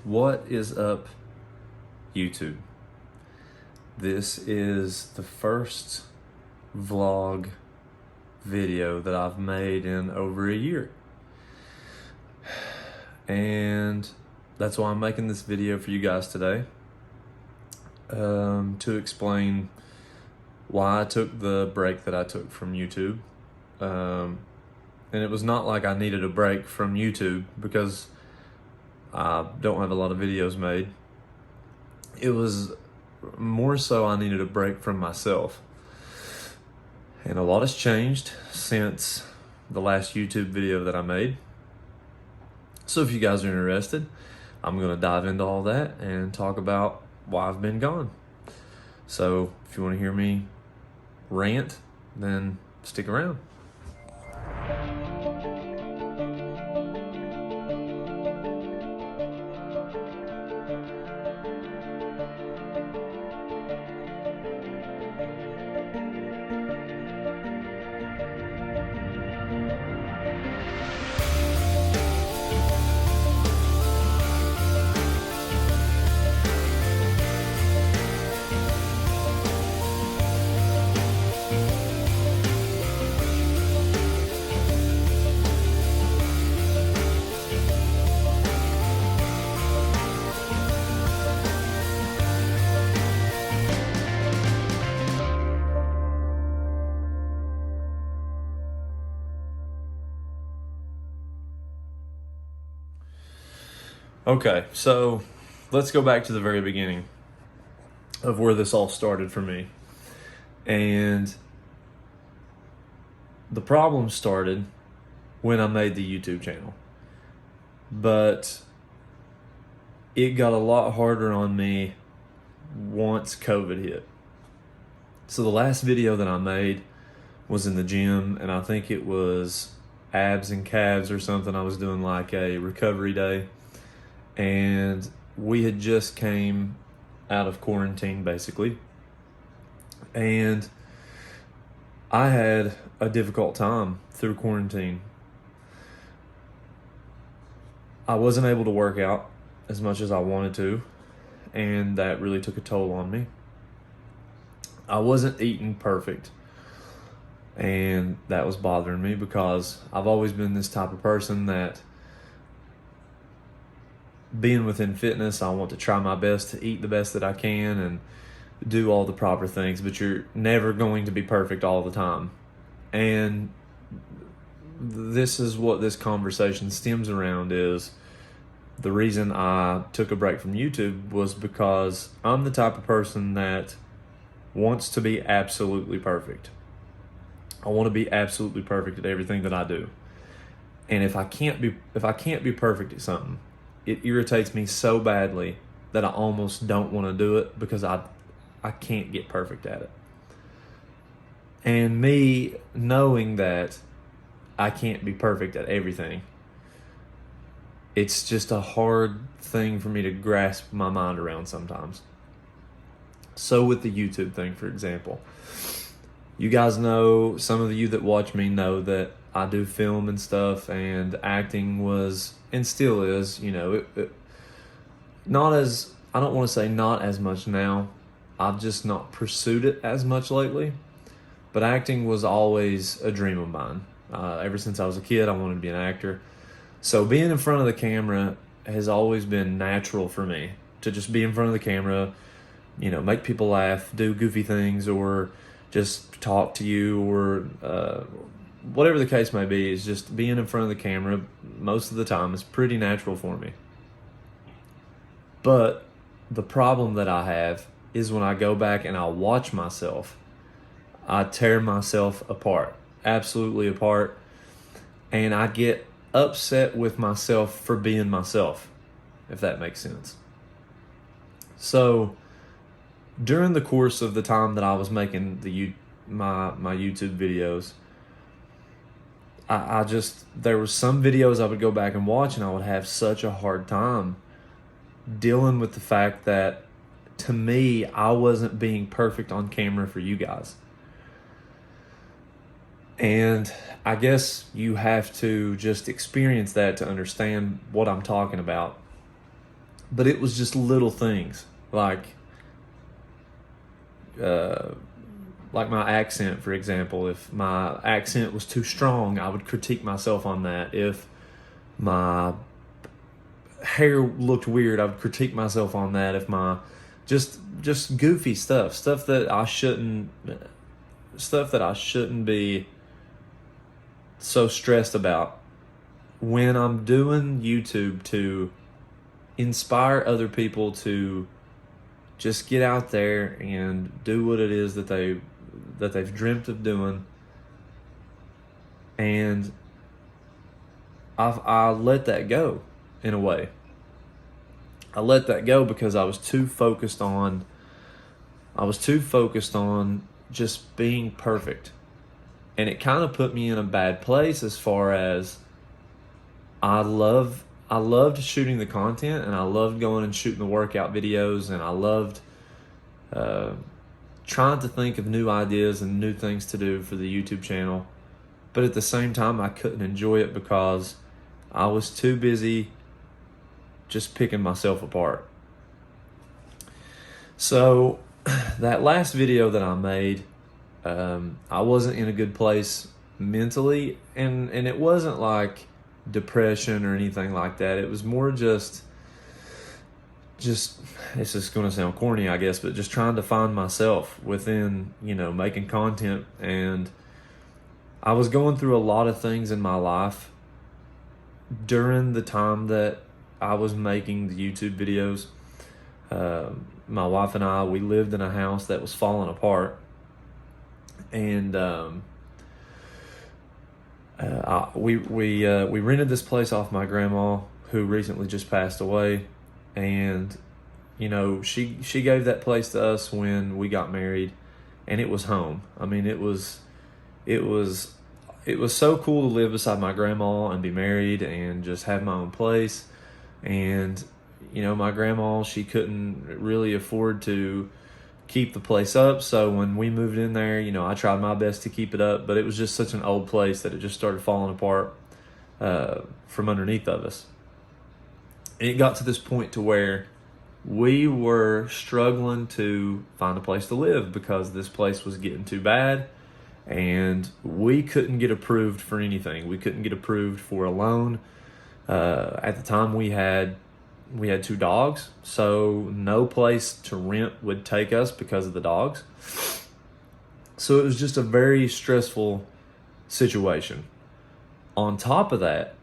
What is up, YouTube? This is the first vlog video that I've made in over a year. And that's why I'm making this video for you guys today, to explain why I took the break that I took from YouTube. And it was not like I needed a break from YouTube because I don't have a lot of videos made. It was more so I needed a break from myself. And a lot has changed since the last YouTube video that I made. So if you guys are interested, I'm gonna dive into all that and talk about why I've been gone. So if you wanna hear me rant, then stick around. Okay, so let's go back to the very beginning of where this all started for me. And the problem started when I made the YouTube channel. But it got a lot harder on me once COVID hit. So the last video that I made was in the gym, and I think it was abs and calves or something. I was doing like a recovery day. And we had just came out of quarantine, basically. And I had a difficult time through quarantine. I wasn't able to work out as much as I wanted to, and that really took a toll on me. I wasn't eating perfect, and that was bothering me because I've always been this type of person that, being within fitness, I want to try my best to eat the best that I can and do all the proper things, but you're never going to be perfect all the time. And this is what this conversation stems around, is the reason I took a break from YouTube was because I'm the type of person that wants to be absolutely perfect. I want to be absolutely perfect at everything that I do. And if I can't be perfect at something, it irritates me so badly that I almost don't want to do it because I can't get perfect at it. And me knowing that I can't be perfect at everything, it's just a hard thing for me to grasp my mind around sometimes. So with the YouTube thing, for example, you guys know, some of you that watch me know that I do film and stuff, and acting was, and still is, not as, I don't want to say not as much now. I've just not pursued it as much lately. But acting was always a dream of mine. Ever since I was a kid, I wanted to be an actor. So being in front of the camera has always been natural for me, to just be in front of the camera, make people laugh, do goofy things, or just talk to you, or whatever the case may be. Is just being in front of the camera most of the time is pretty natural for me. But the problem that I have is when I go back and I watch myself, I tear myself apart, absolutely apart, and I get upset with myself for being myself, if that makes sense. So during the course of the time that I was making my YouTube videos, I just, there was some videos I would go back and watch, and I would have such a hard time dealing with the fact that, to me, I wasn't being perfect on camera for you guys. And I guess you have to just experience that to understand what I'm talking about. But it was just little things like my accent, for example. If my accent was too strong, I would critique myself on that. If my hair looked weird, I would critique myself on that. If my just goofy stuff that I shouldn't be so stressed about. When I'm doing YouTube to inspire other people to just get out there and do what it is that they've dreamt of doing, and I let that go in a way. I let that go because I was too focused on just being perfect. And it kind of put me in a bad place as far as I loved shooting the content, and I loved going and shooting the workout videos, and I loved trying to think of new ideas and new things to do for the YouTube channel. But at the same time, I couldn't enjoy it because I was too busy just picking myself apart. So that last video that I made, I wasn't in a good place mentally, and it wasn't like depression or anything like that. It was more just it's just going to sound corny, I guess, but just trying to find myself within, making content. And I was going through a lot of things in my life during the time that I was making the YouTube videos. My wife and I, we lived in a house that was falling apart, and we rented this place off my grandma, who recently just passed away. And she gave that place to us when we got married, and it was home. I mean, it was so cool to live beside my grandma and be married and just have my own place. And my grandma, she couldn't really afford to keep the place up, so when we moved in there, I tried my best to keep it up, but it was just such an old place that it just started falling apart from underneath of us. And it got to this point to where we were struggling to find a place to live because this place was getting too bad, and we couldn't get approved for anything. We couldn't get approved for a loan. At the time, we had 2 dogs, so no place to rent would take us because of the dogs. So it was just a very stressful situation. On top of that,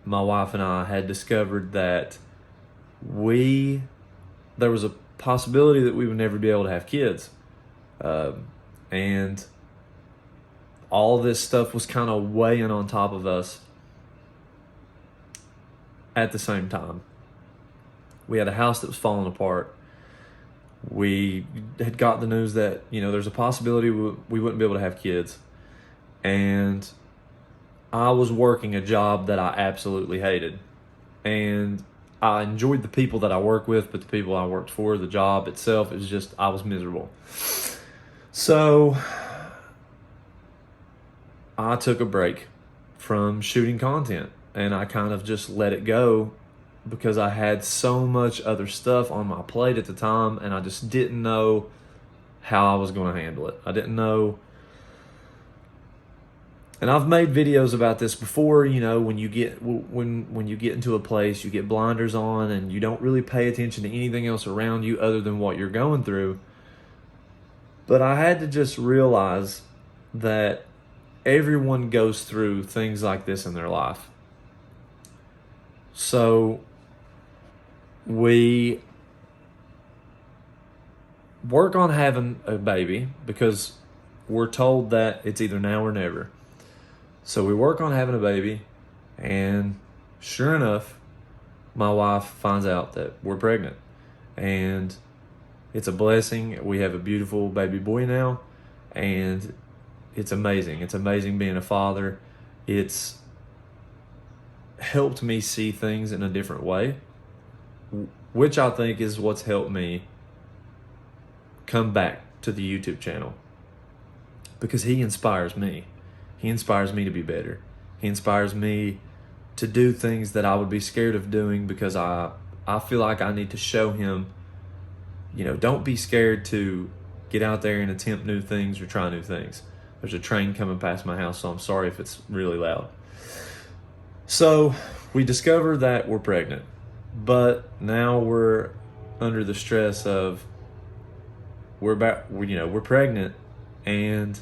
my wife and I had discovered that there was a possibility that we would never be able to have kids. And all this stuff was kind of weighing on top of us at the same time. We had a house that was falling apart. We had got the news that, there's a possibility we wouldn't be able to have kids. And I was working a job that I absolutely hated. And I enjoyed the people that I work with, but the people I worked for, the job itself, I was miserable. So I took a break from shooting content, and I kind of just let it go because I had so much other stuff on my plate at the time, and I just didn't know how I was going to handle it. I didn't know. And I've made videos about this before, when you get into a place, you get blinders on and you don't really pay attention to anything else around you other than what you're going through. But I had to just realize that everyone goes through things like this in their life. So we work on having a baby because we're told that it's either now or never. So we work on having a baby, and sure enough, my wife finds out that we're pregnant. And it's a blessing. We have a beautiful baby boy now, and it's amazing. It's amazing being a father. It's helped me see things in a different way, which I think is what's helped me come back to the YouTube channel, because he inspires me. He inspires me to be better. He inspires me to do things that I would be scared of doing because I I feel like I need to show him, don't be scared to get out there and attempt new things or try new things. There's a train coming past my house, so I'm sorry if it's really loud. So we discover that we're pregnant, but now we're under the stress of we're pregnant and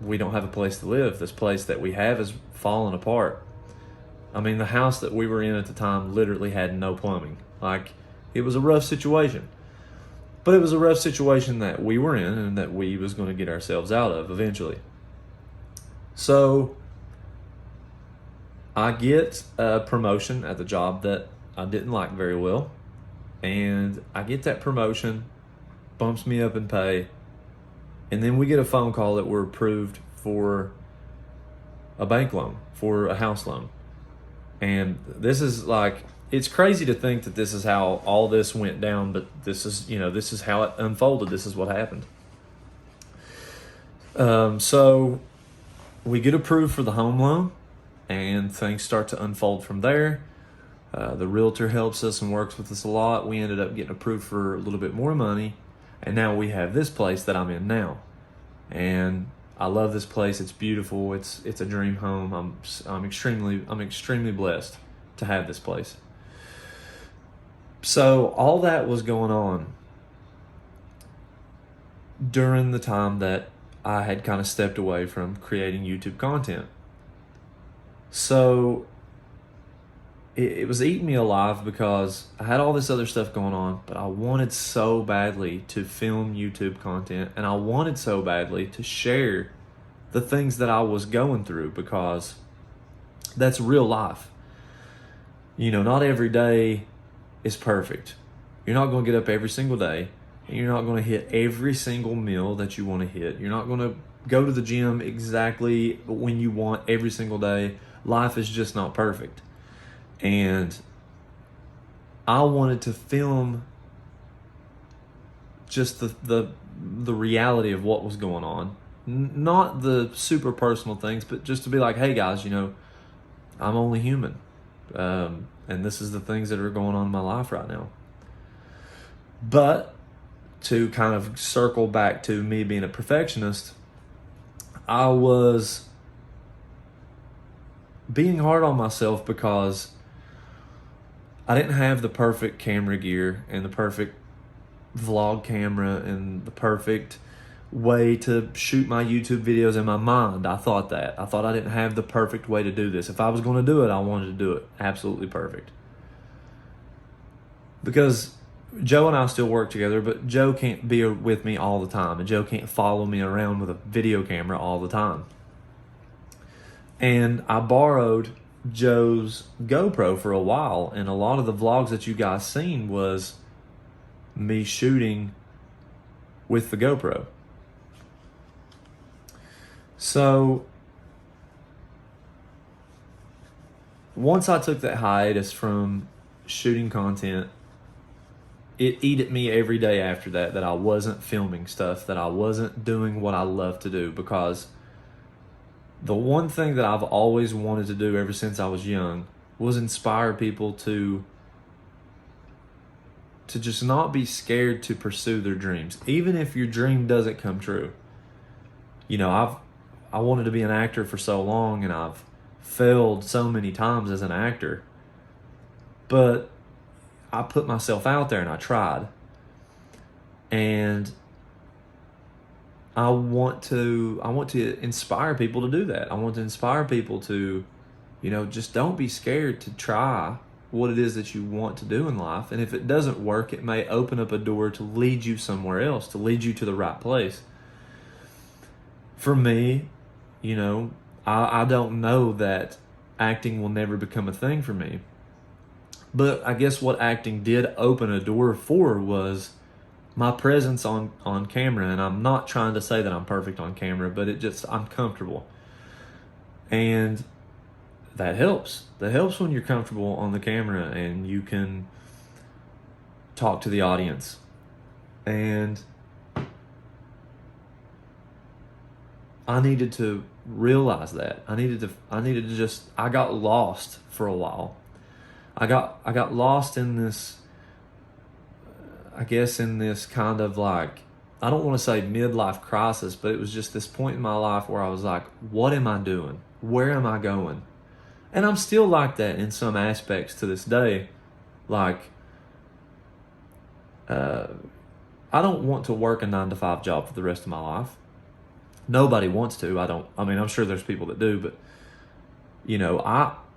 we don't have a place to live. This place that we have is falling apart. I mean, the house that we were in at the time literally had no plumbing. Like, it was a rough situation. But it was a rough situation that we were in and that we was going to get ourselves out of eventually. So I get a promotion at the job that I didn't like very well. And I get that promotion, bumps me up in pay. And then we get a phone call that we're approved for a bank loan, for a house loan. And this is like, it's crazy to think that this is how all this went down, but this is how it unfolded. This is what happened. So we get approved for the home loan, and things start to unfold from there. The realtor helps us and works with us a lot. We ended up getting approved for a little bit more money, and now we have this place that I'm in now. And I love this place. It's beautiful. It's a dream home. I'm extremely blessed to have this place. So all that was going on during the time that I had kind of stepped away from creating YouTube content. So it was eating me alive because I had all this other stuff going on, but I wanted so badly to film YouTube content, and I wanted so badly to share the things that I was going through, because that's real life. Not every day is perfect. You're not going to get up every single day, and you're not going to hit every single meal that you want to hit. You're not going to go to the gym exactly when you want every single day. Life is just not perfect. And I wanted to film just the reality of what was going on. Not the super personal things, but just to be like, hey guys, I'm only human. And this is the things that are going on in my life right now. But to kind of circle back to me being a perfectionist, I was being hard on myself because I didn't have the perfect camera gear and the perfect vlog camera and the perfect way to shoot my YouTube videos in my mind. I thought I didn't have the perfect way to do this. If I was going to do it, I wanted to do it absolutely perfect. Because Joe and I still work together, but Joe can't be with me all the time, and Joe can't follow me around with a video camera all the time. And I borrowed Joe's GoPro for a while, and a lot of the vlogs that you guys seen was me shooting with the GoPro. So once I took that hiatus from shooting content, it ate at me every day after that I wasn't filming stuff, that I wasn't doing what I love to do, because the one thing that I've always wanted to do ever since I was young was inspire people to just not be scared to pursue their dreams, even if your dream doesn't come true. I wanted to be an actor for so long, and I've failed so many times as an actor, but I put myself out there and I tried. And I want to inspire people to do that. I want to inspire people to, just don't be scared to try what it is that you want to do in life. And if it doesn't work, it may open up a door to lead you somewhere else, to lead you to the right place. For me, I don't know that acting will never become a thing for me. But I guess what acting did open a door for was my presence on camera. And I'm not trying to say that I'm perfect on camera, but I'm comfortable. And that helps. That helps when you're comfortable on the camera and you can talk to the audience. And I needed to realize that. I got lost for a while. I got lost in this, I guess, in this kind of like, I don't want to say midlife crisis, but it was just this point in my life where I was like, what am I doing? Where am I going? And I'm still like that in some aspects to this day. Like, I don't want to work a 9-to-5 job for the rest of my life. Nobody wants to. I mean, I'm sure there's people that do, but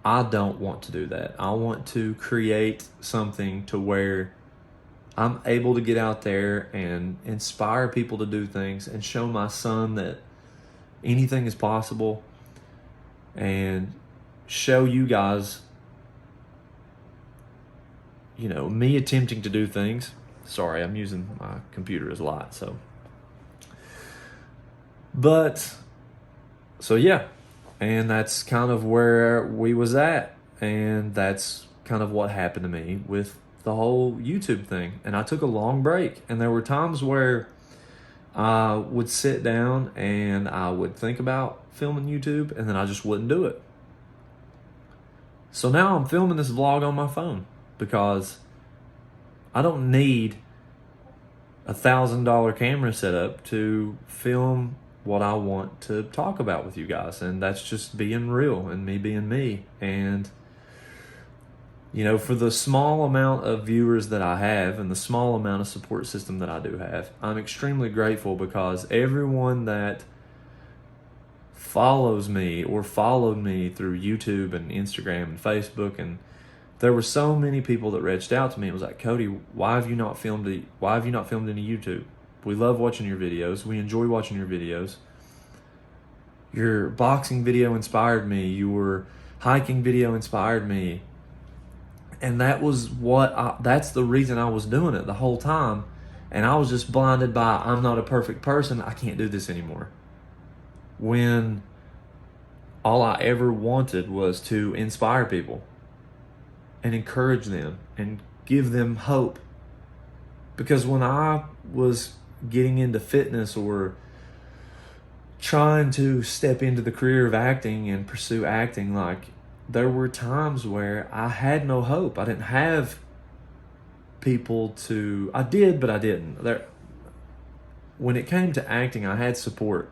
I don't want to do that. I want to create something to where I'm able to get out there and inspire people to do things and show my son that anything is possible, and show you guys, me attempting to do things. Sorry, I'm using my computer as light, so. So yeah, and that's kind of where we was at, and that's kind of what happened to me with the whole YouTube thing. And I took a long break, and there were times where I would sit down and I would think about filming YouTube, and then I just wouldn't do it. So now I'm filming this vlog on my phone because I don't need a $1,000 camera setup to film what I want to talk about with you guys. And that's just being real and me being me. And, for the small amount of viewers that I have and the small amount of support system that I do have, I'm extremely grateful, because everyone that follows me or followed me through YouTube and Instagram and Facebook, and there were so many people that reached out to me. It was like, Cody, why have you not filmed any YouTube? We love watching your videos. We enjoy watching your videos. Your boxing video inspired me. Your hiking video inspired me. And that was that's the reason I was doing it the whole time. And I was just blinded by, I'm not a perfect person. I can't do this anymore. When all I ever wanted was to inspire people and encourage them and give them hope. Because when I was getting into fitness or trying to step into the career of acting and pursue acting, like, there were times where I had no hope. I didn't have people to, I did, but I didn't. When it came to acting, I had support.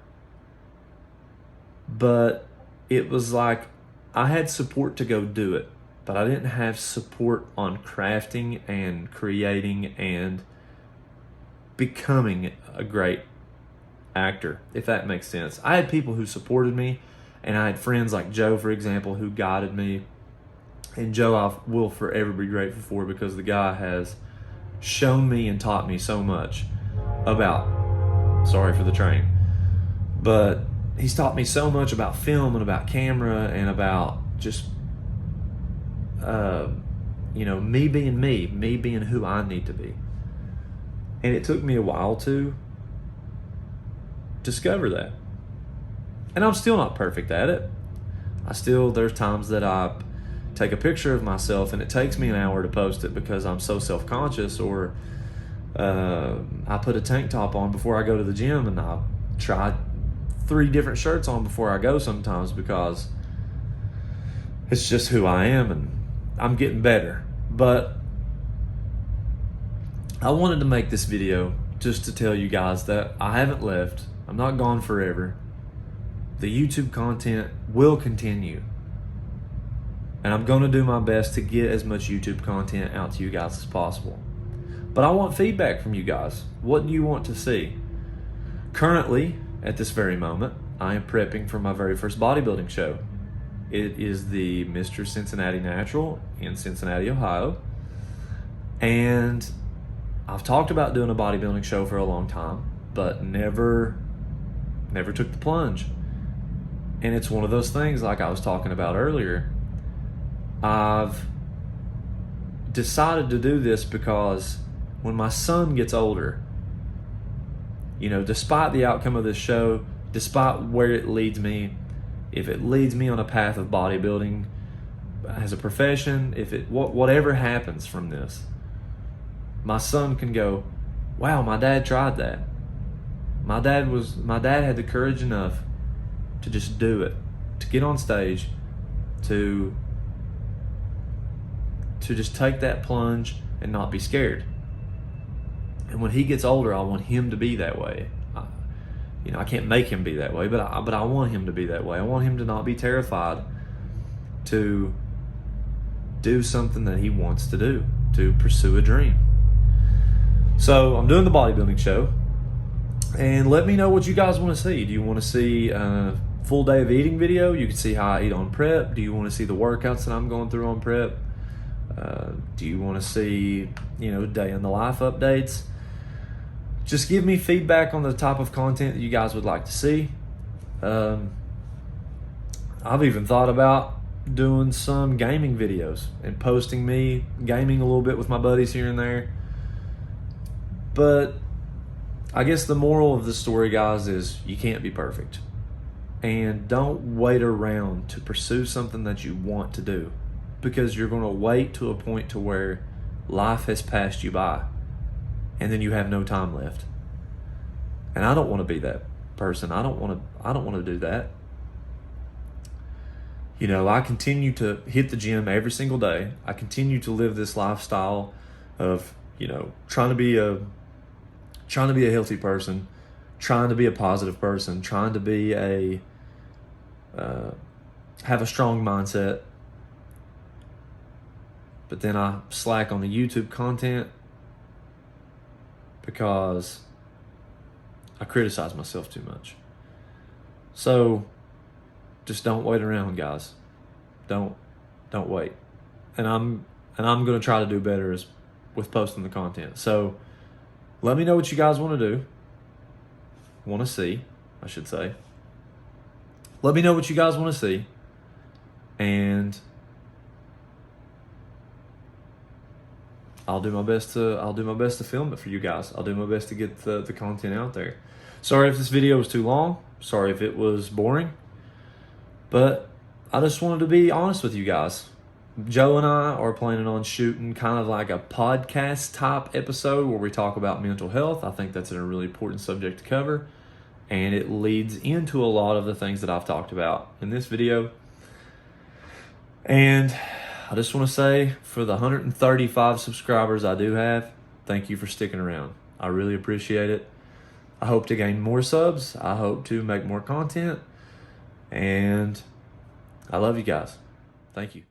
But it was like I had support to go do it, but I didn't have support on crafting and creating and becoming a great actor, if that makes sense. I had people who supported me, and I had friends like Joe, for example, who guided me. And Joe I will forever be grateful for, because the guy has shown me and taught me so much about, sorry for the train, but he's taught me so much about film and about camera and about just, me being me being who I need to be. And it took me a while to discover that. And I'm still not perfect at it. There's times that I take a picture of myself and it takes me an hour to post it because I'm so self-conscious, or I put a tank top on before I go to the gym, and I try 3 different shirts on before I go sometimes, because it's just who I am, and I'm getting better. But I wanted to make this video just to tell you guys that I haven't left. I'm not gone forever. The YouTube content will continue, and I'm going to do my best to get as much YouTube content out to you guys as possible. But I want feedback from you guys. What do you want to see? Currently, at this very moment, I am prepping for my very first bodybuilding show. It is the Mr. Cincinnati Natural in Cincinnati, Ohio. And I've talked about doing a bodybuilding show for a long time, but never took the plunge. And it's one of those things, like I was talking about earlier, I've decided to do this because when my son gets older, despite the outcome of this show, despite where it leads me, if it leads me on a path of bodybuilding as a profession, whatever happens from this, my son can go, wow, my dad tried that. My dad had the courage enough to just do it, to get on stage, to to just take that plunge and not be scared. And when he gets older, I want him to be that way. I can't make him be that way, but I want him to be that way. I want him to not be terrified to do something that he wants to do, to pursue a dream. So I'm doing the bodybuilding show, and let me know what you guys want to see. Do you want to see a full day of eating video? You can see how I eat on prep. Do you want to see the workouts that I'm going through on prep? Do you want to see, day in the life updates? Just give me feedback on the type of content that you guys would like to see. I've even thought about doing some gaming videos and posting me gaming a little bit with my buddies here and there. But I guess the moral of the story, guys, is you can't be perfect. And don't wait around to pursue something that you want to do, because you're going to wait to a point to where life has passed you by and then you have no time left. And I don't want to be that person. I don't want to do that. I continue to hit the gym every single day. I continue to live this lifestyle of, trying to be a healthy person, trying to be a positive person, trying to be have a strong mindset. But then I slack on the YouTube content because I criticize myself too much. So just don't wait around, guys. Don't wait. And I'm going to try to do better with posting the content. So let me know what you guys want to do. Want to see, I should say. Let me know what you guys want to see. And I'll do my best to film it for you guys. I'll do my best to get the content out there. Sorry if this video was too long. Sorry if it was boring. But I just wanted to be honest with you guys. Joe and I are planning on shooting kind of like a podcast type episode where we talk about mental health. I think that's a really important subject to cover. And it leads into a lot of the things that I've talked about in this video. And I just want to say, for the 135 subscribers I do have, thank you for sticking around. I really appreciate it. I hope to gain more subs. I hope to make more content. And I love you guys. Thank you.